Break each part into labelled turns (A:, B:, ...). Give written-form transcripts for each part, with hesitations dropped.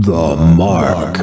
A: The Mark.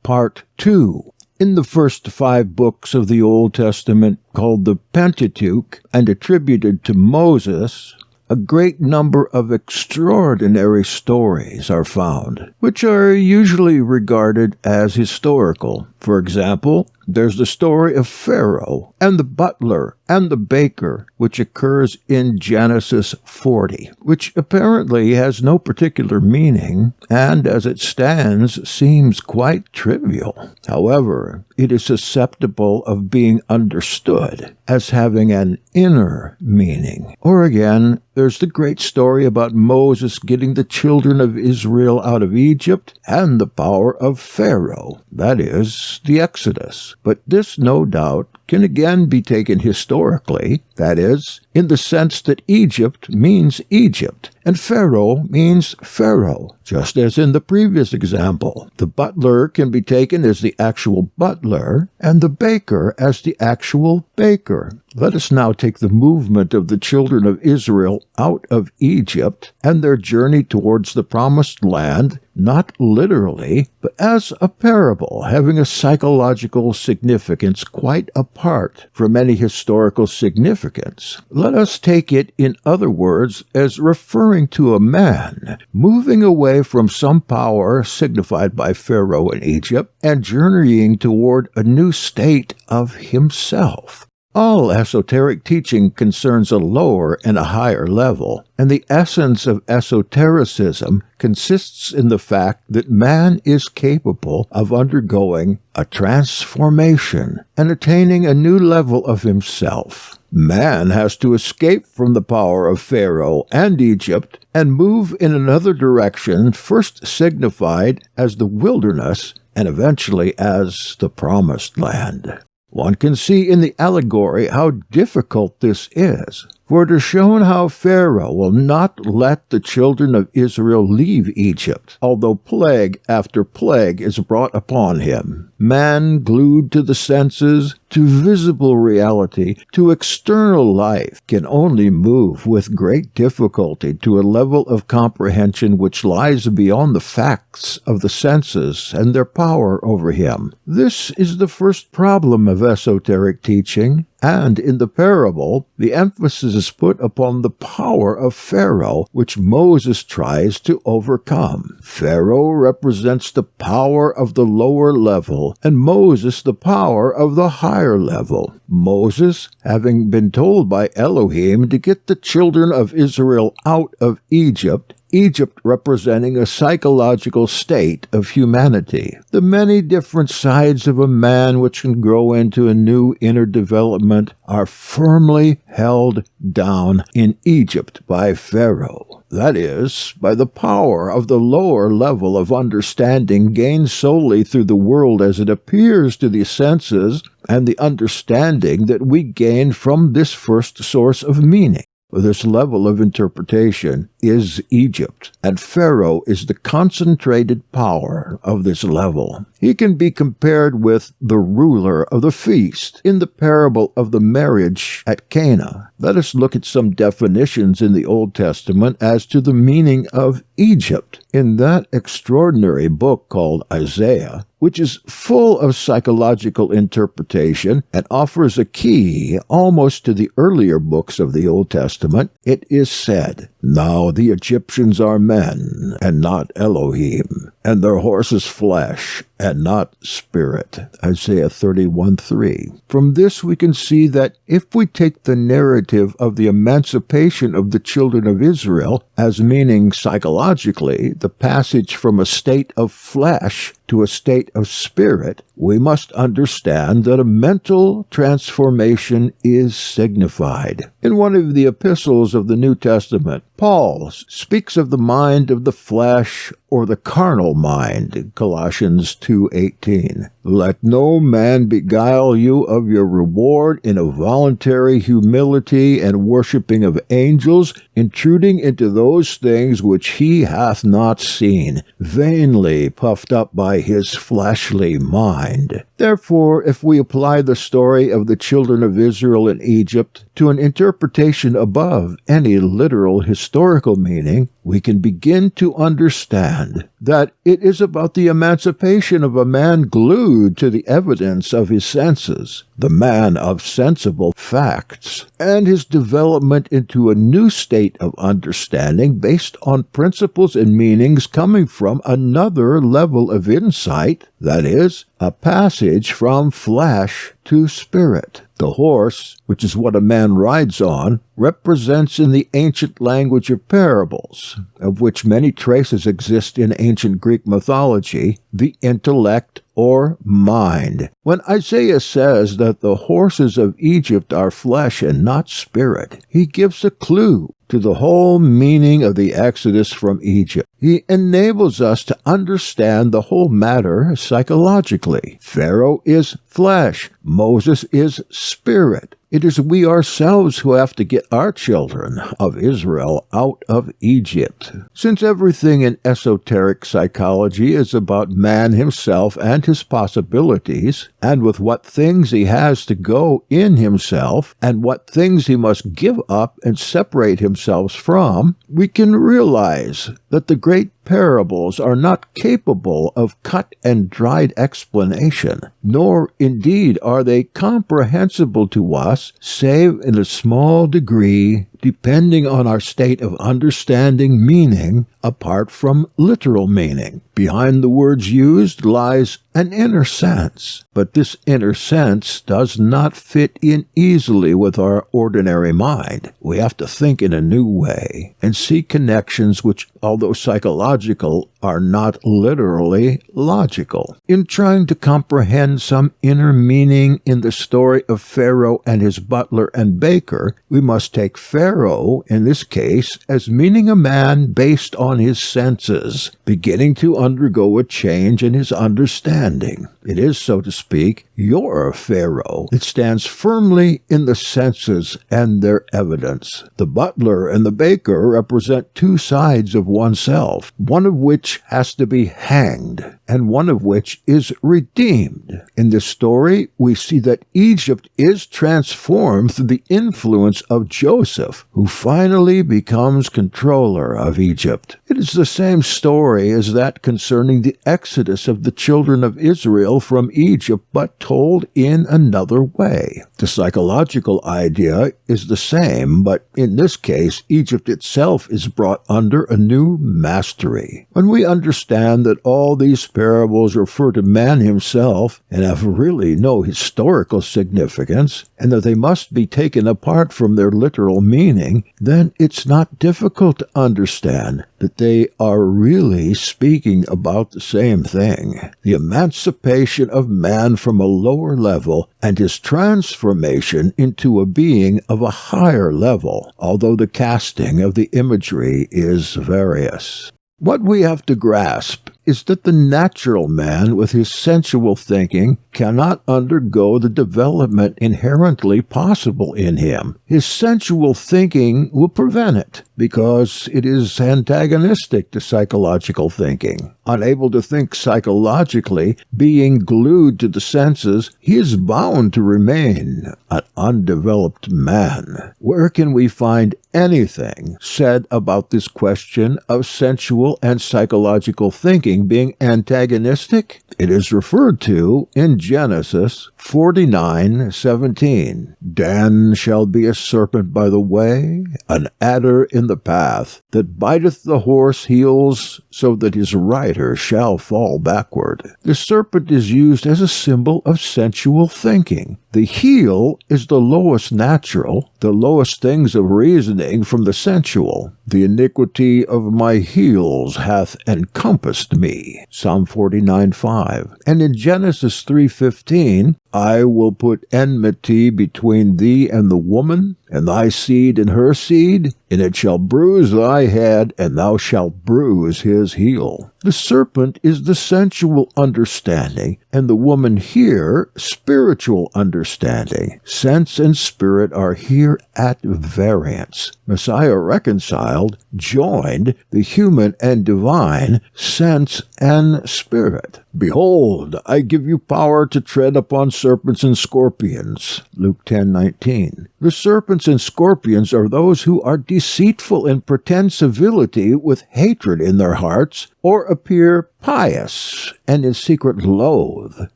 A: Part 2. In the first 5 books of the Old Testament, called the Pentateuch and attributed to Moses, a great number of extraordinary stories are found, which are usually regarded as historical. For example, there's the story of Pharaoh and the butler and the baker, which occurs in Genesis 40, which apparently has no particular meaning, and as it stands seems quite trivial. However, it is susceptible of being understood as having an inner meaning. Or again, there's the great story about Moses getting the children of Israel out of Egypt and the power of Pharaoh, that is, the Exodus. But this, no doubt, can again be taken historically, that is, in the sense that Egypt means Egypt, and Pharaoh means Pharaoh, just as in the previous example. The butler can be taken as the actual butler, and the baker as the actual baker. Let us now take the movement of the children of Israel out of Egypt and their journey towards the Promised Land, not literally, but as a parable having a psychological significance quite apart from any historical significance. Let us take it, in other words, as referring to a man moving away from some power signified by Pharaoh in Egypt and journeying toward a new state of himself. All esoteric teaching concerns a lower and a higher level, and the essence of esotericism consists in the fact that man is capable of undergoing a transformation and attaining a new level of himself. Man has to escape from the power of Pharaoh and Egypt and move in another direction, first signified as the wilderness and eventually as the Promised Land. One can see in the allegory how difficult this is, for it is shown how Pharaoh will not let the children of Israel leave Egypt, although plague after plague is brought upon him. Man, glued to the senses, to visible reality, to external life, can only move with great difficulty to a level of comprehension which lies beyond the facts of the senses and their power over him. This is the first problem of esoteric teaching, and in the parable, the emphasis is put upon the power of Pharaoh, which Moses tries to overcome. Pharaoh represents the power of the lower level, and Moses the power of the higher level. Moses, having been told by Elohim to get the children of Israel out of Egypt, Egypt representing a psychological state of humanity. The many different sides of a man which can grow into a new inner development are firmly held down in Egypt by Pharaoh. That is, by the power of the lower level of understanding gained solely through the world as it appears to the senses and the understanding that we gain from this first source of meaning. This level of interpretation is Egypt, and Pharaoh is the concentrated power of this level. He can be compared with the ruler of the feast in the parable of the marriage at Cana. Let us look at some definitions in the Old Testament as to the meaning of Egypt. In that extraordinary book called Isaiah, which is full of psychological interpretation and offers a key almost to the earlier books of the Old Testament, it is said, "Now the Egyptians are men, and not Elohim, and their horses flesh, and not spirit." Isaiah 31:3. From this we can see that if we take the narrative of the emancipation of the children of Israel as meaning psychologically the passage from a state of flesh to a state of spirit, we must understand that a mental transformation is signified. In one of the epistles of the New Testament, Paul speaks of the mind of the flesh or the carnal mind, Colossians 2:18. Let no man beguile you of your reward in a voluntary humility and worshipping of angels, intruding into those things which he hath not seen, vainly puffed up by his fleshly mind. Therefore, if we apply the story of the children of Israel in Egypt to an interpretation above any literal historical meaning, we can begin to understand that it is about the emancipation of a man glued to the evidence of his senses, the man of sensible facts, and his development into a new state of understanding based on principles and meanings coming from another level of insight, that is, a passage from flesh to spirit. The horse, which is what a man rides on, represents in the ancient language of parables, of which many traces exist in ancient Greek mythology, the intellect or mind. When Isaiah says that the horses of Egypt are flesh and not spirit, he gives a clue to the whole meaning of the Exodus from Egypt. He enables us to understand the whole matter psychologically. Pharaoh is flesh. Moses is spirit. It is we ourselves who have to get our children of Israel out of Egypt. Since everything in esoteric psychology is about man himself and his possibilities, and with what things he has to go in himself, and what things he must give up and separate himself from, we can realize that the great parables are not capable of cut and dried explanation, nor indeed are they comprehensible to us save in a small degree, depending on our state of understanding meaning apart from literal meaning. Behind the words used lies an inner sense, but this inner sense does not fit in easily with our ordinary mind. We have to think in a new way and see connections which, although psychological, are not literally logical. In trying to comprehend some inner meaning in the story of Pharaoh and his butler and baker, we must take Pharaoh, in this case, as meaning a man based on his senses, beginning to undergo a change in his understanding. It is, so to speak, your Pharaoh. It stands firmly in the senses and their evidence. The butler and the baker represent two sides of oneself, one of which has to be hanged, and one of which is redeemed. In this story, we see that Egypt is transformed through the influence of Joseph, who finally becomes controller of Egypt. It is the same story as that concerning the exodus of the children of Israel from Egypt, but told in another way. The psychological idea is the same, but in this case, Egypt itself is brought under a new mastery. When we understand that all these parables refer to man himself and have really no historical significance, and that they must be taken apart from their literal meaning, then it's not difficult to understand that they are really speaking about the same thing: the emancipation of man from a lower level and his transformation into a being of a higher level, although the casting of the imagery is various. What we have to grasp is that the natural man with his sensual thinking cannot undergo the development inherently possible in him. His sensual thinking will prevent it because it is antagonistic to psychological thinking. Unable to think psychologically, being glued to the senses, he is bound to remain an undeveloped man. Where can we find anything said about this question of sensual and psychological thinking being antagonistic? It is referred to in Genesis 49:17. Dan shall be a serpent by the way, an adder in the path, that biteth the horse heels, so that his rider shall fall backward. The serpent is used as a symbol of sensual thinking. The heel is the lowest natural, the lowest things of reasoning from the sensual. The iniquity of my heels hath encompassed me. Psalm 49:5. And in Genesis 3:15, I will put enmity between thee and the woman, and thy seed and her seed, and it shall bruise thy head, and thou shalt bruise his heel. The serpent is the sensual understanding, and the woman here, spiritual understanding. Sense and spirit are here at variance. Messiah reconciled, joined the human and divine, sense and spirit. Behold, I give you power to tread upon serpents and scorpions. Luke 10:19. The serpents and scorpions are those who are deceitful and pretend civility with hatred in their hearts, or appear pious and in secret loathe,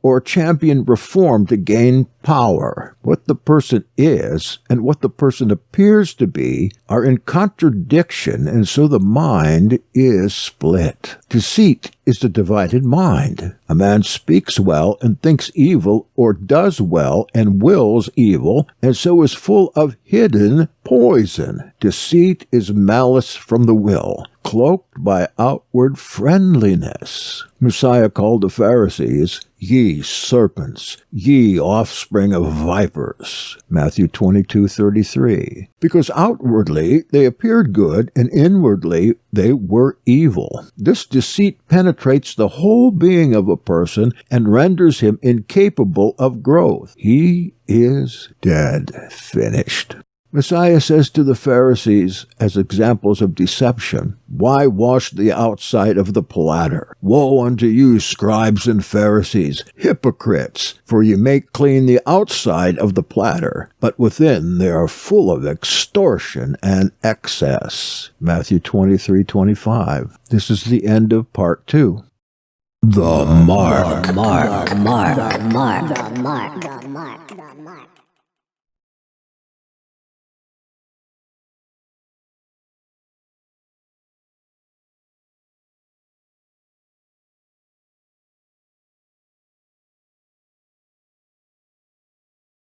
A: or champion reform to gain power. What the person is and what the person appears to be are in contradiction, and so the mind is split. Deceit is the divided mind. A man speaks well and thinks evil, or does well and wills evil, and so is full of hidden poison. Deceit is malice from the will, cloaked by outward friendliness. Messiah called the Pharisees, ye serpents, ye offspring of vipers. Matthew 22:33. Because outwardly they appeared good, and inwardly they were evil. This deceit penetrates the whole being of a person and renders him incapable of growth. He is dead, finished. Messiah says to the Pharisees, as examples of deception, why wash the outside of the platter? Woe unto you, scribes and Pharisees, hypocrites! For ye make clean the outside of the platter, but within they are full of extortion and excess. Matthew 23:25. This is the end of part 2. The mark.